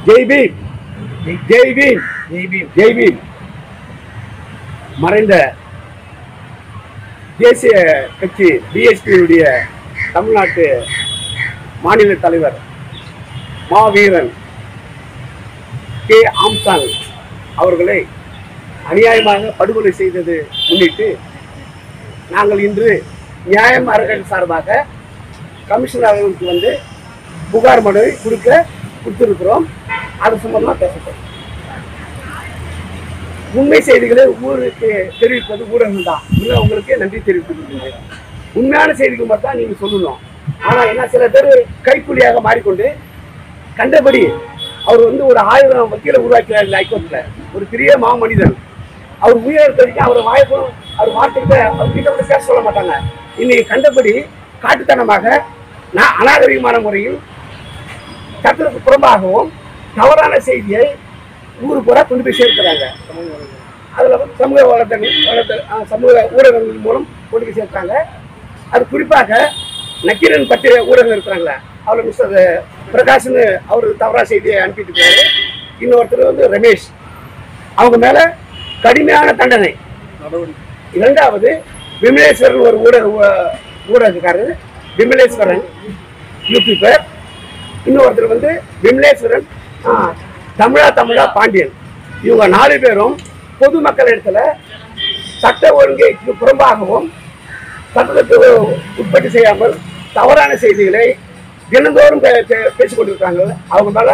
ஜெய் பீம், ஜெய் பீம், ஜெய் பீம், ஜெய் பீம். மறைந்த தேசிய கட்சி பிஎஸ்பியுடைய தமிழ்நாட்டு மாநில தலைவர் மாவீரன் கே ஆம்சாங் அவர்களை அநியாயமாக படுகொலை செய்தது முன்னிட்டு நாங்கள் இன்று நியாயம் அறக்கட்டளை சார்பாக கமிஷனர் அவர்களுக்கு வந்து புகார் மனு கொடுத்திருக்கிறோம். அது சம்பந்தமாக பேசப்படும். உண்மை செய்திகளை ஊருக்கு தெரிவிப்பது ஊடகங்கள் தான். இல்லை, உங்களுக்கு நன்றி தெரிவித்துக்கிறீங்க. உண்மையான செய்திக்கு மட்டும் தான் நீங்கள் சொல்லணும். ஆனால் என்ன, சில பேர் கைக்கூலியாக மாறிக்கொண்டு கண்டபடி அவர் வந்து ஒரு 1000 வக்கீலை உருவாக்கிறார்கள் ஹைகோர்ட்டில். ஒரு பெரிய மாமனிதன். அவர் உயிரிழந்த வரைக்கும் அவர் வாய்ப்பும் அவர் வார்த்தைகிட்ட அவர்கிட்ட கூட பேச சொல்ல மாட்டாங்க. இன்னைக்கு கண்டபடி காட்டுத்தனமாக அநாகரிகமான முறையில் சட்டத்துக்கு புறம்பாகவும் தவறான செய்தியை ஊரு பூரா கொண்டு போய் சேர்க்கிறாங்க. அதில் சமூக ஊடகங்கள் மூலம் கொண்டு போய் சேர்க்கிறாங்க. அது குறிப்பாக நக்கீரன் பற்றிய ஊடகம் இருக்கிறாங்களே, அவர் மிஸ்டர் பிரகாஷ்னு அவர் தவறான செய்தியை அனுப்பிட்டு இருக்காரு. இன்னொருத்தர் வந்து ரமேஷ், அவங்க மேல கடுமையான தண்டனை. இரண்டாவது விமலேஸ்வரன், ஒரு ஊடகக்காரர் விமலேஸ்வரன் யூடியூபர். இன்னொருத்தர் வந்து விமலேஸ்வரன் தமிழா பாண்டியன். இவங்க 4 பேரும் பொதுமக்கள் இடத்துல சட்ட ஒழுங்கைக்கு புறம்பாகவும் சட்டத்துக்கு உட்பட்டு செய்யாமல் தவறான செய்திகளை தினந்தோறும் பேசிக் கொண்டிருக்காங்க. அவங்க மேல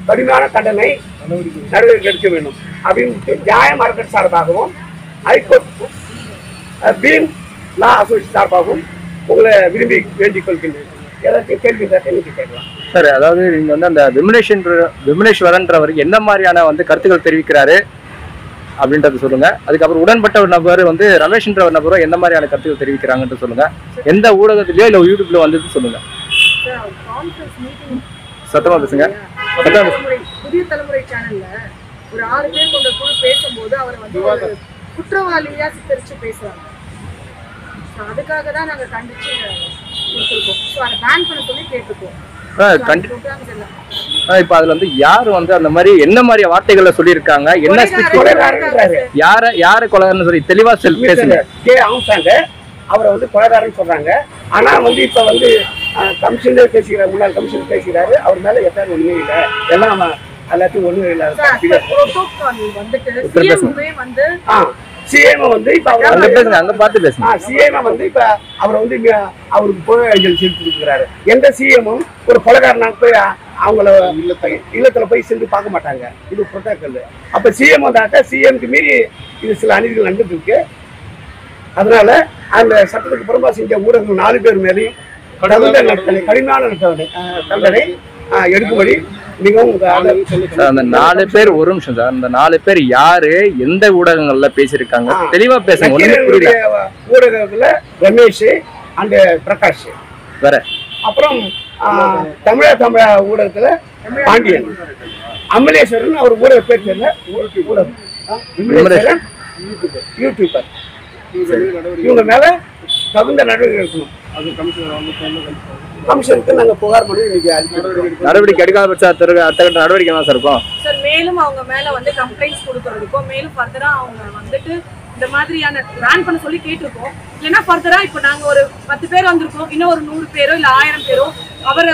கடுமையான தண்டனை நடவடிக்கை எடுக்க வேண்டும் அப்படின்னு நியாயம் அறக்கட்டளை சார்பாகவும் ஹைகோர்ட் பீம் லா அசோசியேஷன் சார்பாகவும் உங்களை விரும்பி வேண்டிக் கொள்கின்றேன். ஏதாச்சும் கேள்வி கேட்கலாம் சார். அதாவது நீங்க வந்து அந்த விமலேஸ்வரன்றவருக்கு என்ன மாதிரியான வந்து கருத்துக்கள் தெரிவிக்கிறாரு அப்படின்றத சொல்லுங்க. அதுக்கப்புறம் உடன்பட்ட ஒரு நபர் வந்து ரமேஷ்ன்ற ஒரு நபரும் என்ன மாதிரியான கருத்துக்கள் தெரிவிக்கிறாங்கன்னு சொல்லுங்க. எந்த ஊடகத்திலயோ இல்ல யூடியூப்ல வந்து சொல்லுங்க. சத்தமா பேசுங்க. புதிய தலைமுறை சேனல்ல ஒரு 6 பேர் கொண்ட குழு பேசும்போது அவரை வந்து குற்றவாளியா சித்தரிச்சு பேசுறாங்க. அதுக்காக தான் நாங்க கண்டிச்சு கொடுத்துருக்கோம். ஸோ அதை பேன் பண்ண சொல்லி கேட்டுருக்கோம். இப்ப அதுல வந்து யாரு வந்து அந்த மாதிரி என்ன மாதிரி வார்த்தைகளை சொல்லியிருக்காங்க, என்ன யார கொலைகாரன்னு சொல்லி தெளிவா பேசுங்க. அவரை வந்து கொலைகாரன்னு சொல்றாங்க. ஆனா வந்து இப்ப வந்து கமிஷனர் பேசுகிறார், முன்னாள் கமிஷனர் பேசுகிறாரு. அவர் மேல எஃப்ஐஆர் ஒண்ணுமே இல்லை, எல்லாம் எல்லாத்தையும் ஒண்ணும் இல்லை. சிஎம் வந்து இப்ப அங்க பார்த்து பேசுங்க. சிஎம் வந்து இப்ப அவர் வந்து அவருக்கு புகழ் அஞ்சலி செலுத்தி கொடுக்குறாரு. எந்த சிஎம்மும் ஒரு கொலைகாரனாக போய் அவங்கள இல்லத்துல போய் சென்று பார்க்க மாட்டாங்க. இது புரோட்டோக்கால். அப்ப சிஎம் வந்தாக்க சிஎம்க்கு மீறி இது சில அநீதிகள் நடந்துட்டு இருக்கு. அதனால அந்த சட்டத்துக்கு புறம்பா செஞ்ச ஊடகங்கள் 4 பேர் மேலேயும் கடுமையான தண்டனை எடுக்கும்படி மிகவும். அந்த 4 பேர் ஒரு நிமிஷம் சார். அந்த 4 பேர் யாரு, எந்த ஊடகங்கள்ல பேசியிருக்காங்க தெளிவா பேசுங்க. ஊடகத்துல ரமேஷ் அண்ட் பிரகாஷ் வேற. அப்புறம் தமிழா ஊடகத்துல பாண்டியன். அமலேஸ்வரன் அவர் ஊடக பேர் தெரியல. ஊடகம் யூடியூபர். இவங்க மேல தகுந்த நடவடிக்கை எடுக்கணும். கமிஷனுக்கு நாங்க புகார் பண்ணி இன்னைக்கு நடவடிக்கை எடுக்காத பட்சம் அடுத்த கட்ட நடவடிக்கை தான் சார் இருக்கும் சார். மேலும் அவங்க மேல வந்து கம்ப்ளைண்ட்ஸ் கொடுக்கறதுக்கும் மேலும் ஃபர்தரா அவங்க வந்துட்டு இந்த மாதிரியான பேன் பண்ண சொல்லி கேட்டிருக்கோம். இல்லைன்னா ஃபர்தரா இப்போ நாங்க ஒரு 10 பேர் வந்திருக்கோம், இன்னும் ஒரு 100 பேரோ இல்ல 1000 பேரோ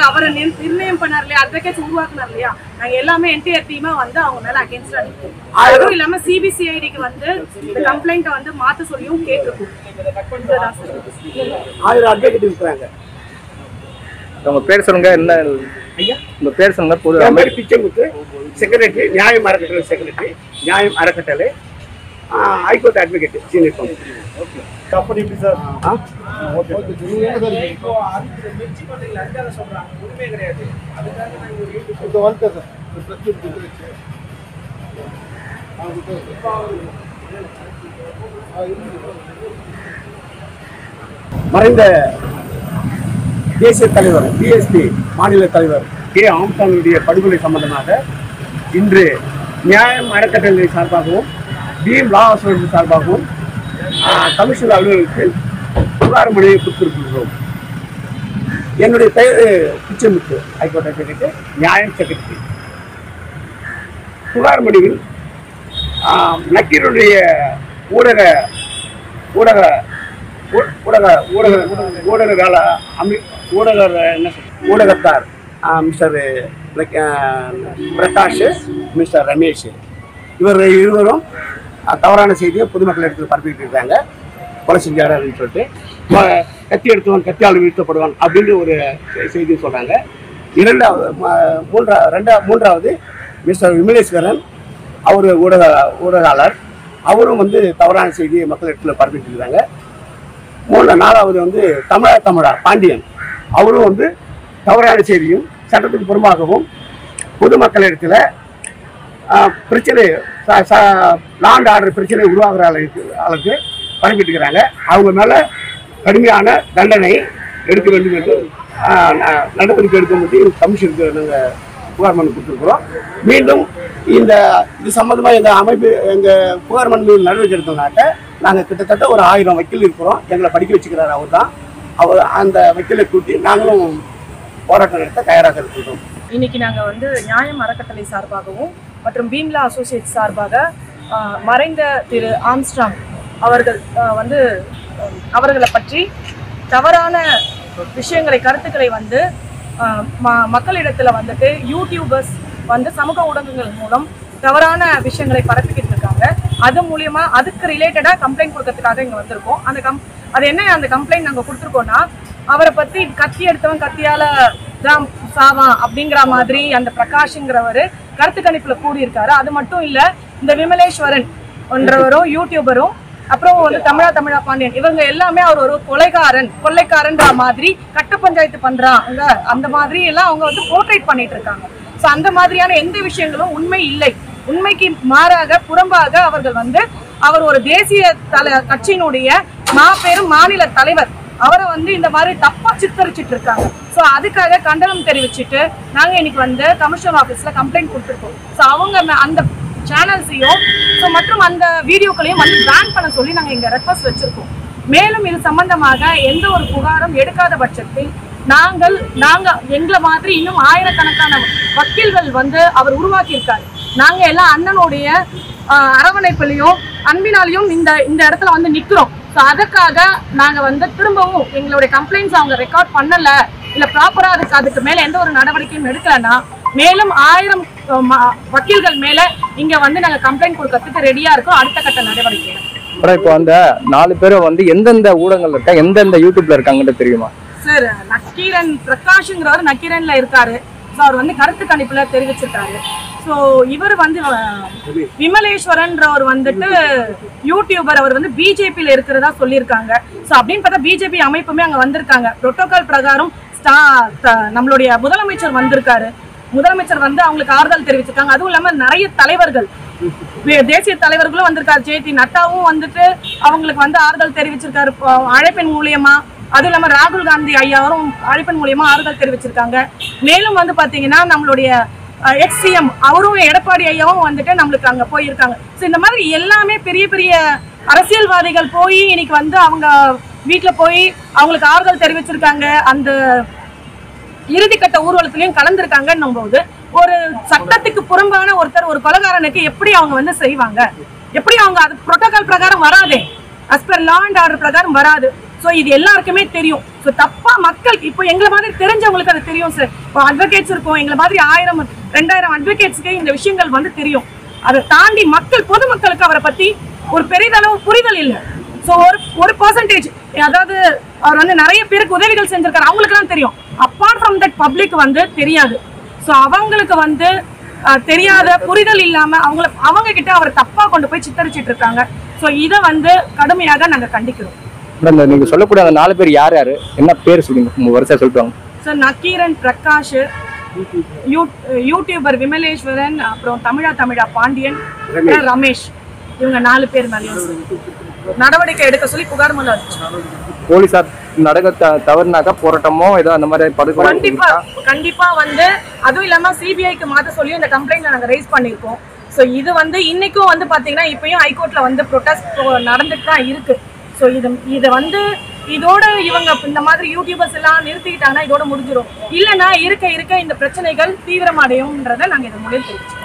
அவரை நிர்ணயம் பண்ணார் இல்லையா, அட்வொகேட்ஸ் உருவாக்குனார் இல்லையா, நாங்க எல்லாமே என்டையர் டீமா வந்து அவங்க மேல அகேன்ஸ்டா நிற்போம். அதுவும் இல்லாம சிபிசிஐடிக்கு வந்து இந்த கம்ப்ளைண்ட்டை வந்து மாத்த சொல்லியும் கேட்டிருக்கோம். 1000 அட்வொகேட் இருக்கிறாங்க. உங்க பேர் சொல்லுங்க. என்ன உங்க பேர் சொல்லுங்க. பொது பிச்சைமுத்து, செக்ரட்டரி, நியாயம் அறக்கட்டளை செக்ரட்டரி, நியாயம் அறக்கட்டளை, high court advocate, senior company sir. மறைந்த தேசிய தலைவர் பிஎஸ்பி மாநில தலைவர் கே ஆம்சாங்குடைய படுகொலை சம்பந்தமாக இன்று நியாயம் அறக்கட்டளை சார்பாகவும் பீம் லா அசோசியேஷன் சார்பாகவும் கமிஷனர் அலுவலகருக்கு புகார் மனுவை கொடுத்திருக்கிறோம். என்னுடைய பெயர் பிச்சைமுத்து, ஹைகோர்ட் அட்வொகேட், நியாயம் செக்ரட்டரி. புகார் மனுவில் நக்கீரனுடைய ஊடக ஊடக ஊடக ஊடக ஊடக வேலை ஊடக என்ன ஊடகத்தார் மிஸ்டர் பிரகாஷ், மிஸ்டர் ரமேஷ், இவர் இருவரும் தவறான செய்தியை பொதுமக்கள் இடத்துல பரப்பிட்டு இருக்காங்க. கொலை செஞ்சாரு அப்படின்னு சொல்லிட்டு கத்தி எடுத்தவன் கத்தியால் வீழ்த்தப்படுவான் அப்படின்னு ஒரு செய்தி சொல்கிறாங்க. மூன்றாவது மிஸ்டர் விமலேஸ்வரன், அவர் ஊடகாளர், அவரும் வந்து தவறான செய்தியை மக்கள் இடத்துல பரப்பிட்டு இருக்காங்க. நாலாவது வந்து தமிழா பாண்டியன், அவரும் வந்து தவறான செய்தியும் சட்டத்துக்கு புறமாகவும் பொதுமக்கள் இடத்துல பிரச்சனை லாண்ட் ஆர்டர் பிரச்சனை உருவாகிற அளவுக்கு பரப்பிட்டு இருக்கிறாங்க. அவங்க மேலே கடுமையான தண்டனை எடுக்க வேண்டும் என்று நடவடிக்கை எடுக்க முடியும் கமிஷனுக்கு நாங்கள் புகார் மனு கொடுத்துருக்குறோம். மீண்டும் இது சம்பந்தமாக எங்கள் அமைப்பு எங்கள் புகார் மனு நடவடிக்கை எடுத்தோம்னாக்க நாங்கள் கிட்டத்தட்ட ஒரு 1000 வக்கீல் இருக்கிறோம். எங்களை படிக்க வச்சுக்கிறார் அவர் தான். அவர் அந்த வக்கீலை கூட்டி நாங்களும் போராட்டம் நடத்த தயாராக இருக்கிறோம். இன்னைக்கு நாங்கள் வந்து நியாயம் அறக்கட்டளை சார்பாகவும் மற்றும் பீம்லா அசோசியேட் சார்பாக மறைந்த திரு ஆம்ஸ்ட்ராங் அவர்கள் வந்து அவர்களை பற்றி தவறான விஷயங்களை கருத்துக்களை வந்து மக்களிடத்துல வந்துட்டு யூடியூபர்ஸ் வந்து சமூக ஊடகங்கள் மூலம் தவறான விஷயங்களை பரப்பிக்கிட்டு இருக்காங்க. அது மூலியமா அதுக்கு ரிலேட்டடா கம்ப்ளைண்ட் கொடுக்கறதுக்காக இங்க வந்திருக்கோம். அது என்ன அந்த கம்ப்ளைண்ட் நாங்க கொடுத்துருக்கோம்னா, அவரை பத்தி கத்தி எடுத்தவன் கத்தியால தான் சாவான் அப்படிங்கிற மாதிரி அந்த பிரகாஷ்ங்கிறவர் கருத்து கணிப்புல கூடியிருக்காரு. அது மட்டும் இல்ல, இந்த விமலேஸ்வரன் என்றவரும் யூடியூபரும் அப்புறம் வந்து தமிழா பாண்டியன் இவங்க எல்லாமே அவர் ஒரு கொள்ளைக்காரன்ற மாதிரி கட்ட பஞ்சாயத்து பண்றாங்க, அந்த மாதிரி எல்லாம் அவங்க வந்து போர்ட்ரேட் பண்ணிட்டு இருக்காங்க. ஸோ அந்த மாதிரியான எந்த விஷயங்களும் உண்மை இல்லை. உண்மைக்கு மாறாக புறம்பாக அவர்கள் வந்து அவர் ஒரு தேசிய கட்சியினுடைய மாபெரும் மாநில தலைவர், அவரை வந்து இந்த மாதிரி தப்பா சித்தரிச்சிட்டு இருக்காங்க. ஸோ அதுக்காக கண்டனம் தெரிவிச்சுட்டு நாங்க இன்னைக்கு வந்து கமிஷனர் ஆஃபீஸ்ல கம்ப்ளைண்ட் கொடுத்துருக்கோம். ஸோ அவங்க அந்த சேனல்ஸையும் மற்றும் அந்த வீடியோக்களையும் வந்து பேன் பண்ண சொல்லி நாங்க இங்க ரெக்வஸ்ட் வச்சிருக்கோம். மேலும் இது சம்பந்தமாக எந்த ஒரு புகாரும் எடுக்காத பட்சத்தில் நாங்க எங்களை மாதிரி இன்னும் ஆயிரக்கணக்கான வக்கீல்கள் வந்து அவர் உருவாக்கி இருக்காரு. நாங்க எல்லாம் அண்ணனுடைய அரவணைப்பிலையும் அன்பினாலையும் இந்த இடத்துல வந்து நிக்கிறோம். ஸோ அதுக்காக நாங்க வந்து திரும்பவும் எங்களுடைய கம்ப்ளைண்ட்ஸ் அவங்க ரெக்கார்ட் பண்ணல, இல்ல ப்ராப்பரா அதுக்கு மேல எந்த ஒரு நடவடிக்கையும் எடுக்கலன்னா மேலும் 1000 வக்கீல்கள் மேல இங்க வந்து நாங்க கம்ப்ளைண்ட் கொடுக்கறதுக்கு ரெடியா இருக்கோம். அடுத்த கட்ட நடவடிக்கை. இப்போ அந்த 4 பேரும் வந்து எந்தெந்த ஊடகங்கள் இருக்கா, எந்தெந்த யூடியூப்ல இருக்காங்கன்னு தெரியுமா சார்? நக்கீரன் பிரகாஷ்ங்கிறவர் நக்கீரன்ல இருக்காரு. அவர் வந்து கருத்து கணிப்புல தெரிவிச்சிருக்காரு. ஸோ இவர் வந்து விமலேஸ்வரன்றவர் வந்துட்டு யூடியூபர், அவர் வந்து பிஜேபியில இருக்கிறதா சொல்லியிருக்காங்க. ஸோ அப்படின்னு பார்த்தா பிஜேபி அமைப்புமே அங்க வந்திருக்காங்க. புரோட்டோகால் பிரகாரம் நம்மளுடைய முதலமைச்சர் வந்திருக்காரு. முதலமைச்சர் வந்து அவங்களுக்கு ஆறுதல் தெரிவிச்சிருக்காங்க. அதுவும் இல்லாம நிறைய தலைவர்கள், தேசிய தலைவர்களும் வந்திருக்காரு. ஜேபி நட்டாவும் வந்துட்டு அவங்களுக்கு வந்து ஆறுதல் தெரிவிச்சிருக்காரு அழைப்பின் மூலியமா. அதுவும் இல்லாம ராகுல் காந்தி ஐயாவும் அழைப்பின் மூலியமா ஆறுதல் தெரிவிச்சிருக்காங்க. மேலும் வந்து பாத்தீங்கன்னா நம்மளுடைய எக்ஸ்சிஎம் அவரும் எடப்பாடி ஐயாவும் வந்துட்டு நம்மளுக்கு அங்க போயிருக்காங்க. ஸோ இந்த மாதிரி எல்லாமே பெரிய பெரிய அரசியல்வாதிகள் போய் இன்னைக்கு வந்து அவங்க வீட்டுல போய் அவங்களுக்கு ஆறுதல் தெரிவிச்சிருக்காங்க. அந்த இறுதிக்கட்ட ஊர்வலத்திலையும் கலந்துருக்காங்கன்னும் போது ஒரு சட்டத்துக்கு புறம்பான ஒருத்தர் ஒரு கொலைகாரனுக்கு எப்படி அவங்க வந்து செய்வாங்க? எப்படி அவங்க அது புரோட்டோகால் பிரகாரம் வராதே, as per law and order பிரகாரம் வராது. ஸோ இது எல்லாருக்குமே தெரியும். ஸோ தப்பா மக்கள் இப்போ எங்களை மாதிரி தெரிஞ்சவங்களுக்கு அது தெரியும் சார். இப்போ அட்வொகேட்ஸ் இருக்கும், எங்களை மாதிரி 1000-2000 அட்வொகேட்ஸ்க்கு இந்த விஷயங்கள் வந்து தெரியும். அதை தாண்டி பொதுமக்களுக்கு அவரை பத்தி ஒரு பெரிதளவு புரிதல் இல்லை. ஸோ ஒரு பர்சன்டேஜ், அதாவது அவர் வந்து நிறைய பேருக்கு உதவிகள் செஞ்சிருக்காரு, அவங்களுக்கு தான் தெரியும். அப்பார்ட் ஃப்ரம் தட் பப்ளிக் வந்து தெரியாது. ஸோ அவங்களுக்கு வந்து தெரியாத புரிதல் இல்லாம அவங்க கிட்ட அவரை தப்பா கொண்டு போய் சித்தரிச்சிட்டு இருக்காங்க. ஸோ இதை வந்து கடுமையாக நாங்கள் கண்டிக்கிறோம். நீங்க சொல்லக்கூடிய அந்த 4 பேர் யார் யாரு, என்ன பேர் சொல்லுங்க, உங்க வரிசையா சொல்லிட்டாங்க சார். நக்கீரன் பிரகாஷ், யூடியூபர் விமலேஸ்வரன், அப்புறம் தமிழா பாண்டியன், ரமேஷ், இவங்க 4 பேர் மேலேயும் நடவடிக்கை எடுக்க சொல்லி புகார் மனு அளிச்சாங்க. போலீசார் நடக்க தவறுனாக்கா போராட்டமோ ஏதோ அந்த மாதிரி கண்டிப்பா வந்து அதுவும் இல்லாம சிபிஐக்கு மாத்த சொல்லி இந்த கம்ப்ளைண்ட் நாங்க ரைஸ் பண்ணிருக்கோம். ஸோ இது வந்து இன்னைக்கும் வந்து பாத்தீங்கன்னா இப்பயும் ஹைகோர்ட்ல வந்து ப்ரொடெஸ்ட் நடந்துட்டு தான் இருக்கு. ஸோ இதை வந்து இதோட இவங்க இந்த மாதிரி யூடியூபர்ஸ் எல்லாம் நிறுத்திக்கிட்டாங்கன்னா இதோட முடிஞ்சிடும். இல்லைன்னா இருக்க இந்த பிரச்சனைகள் தீவிரமடையும்ன்றதை நாங்கள் இதை மூலம் தெரிவிச்சோம்.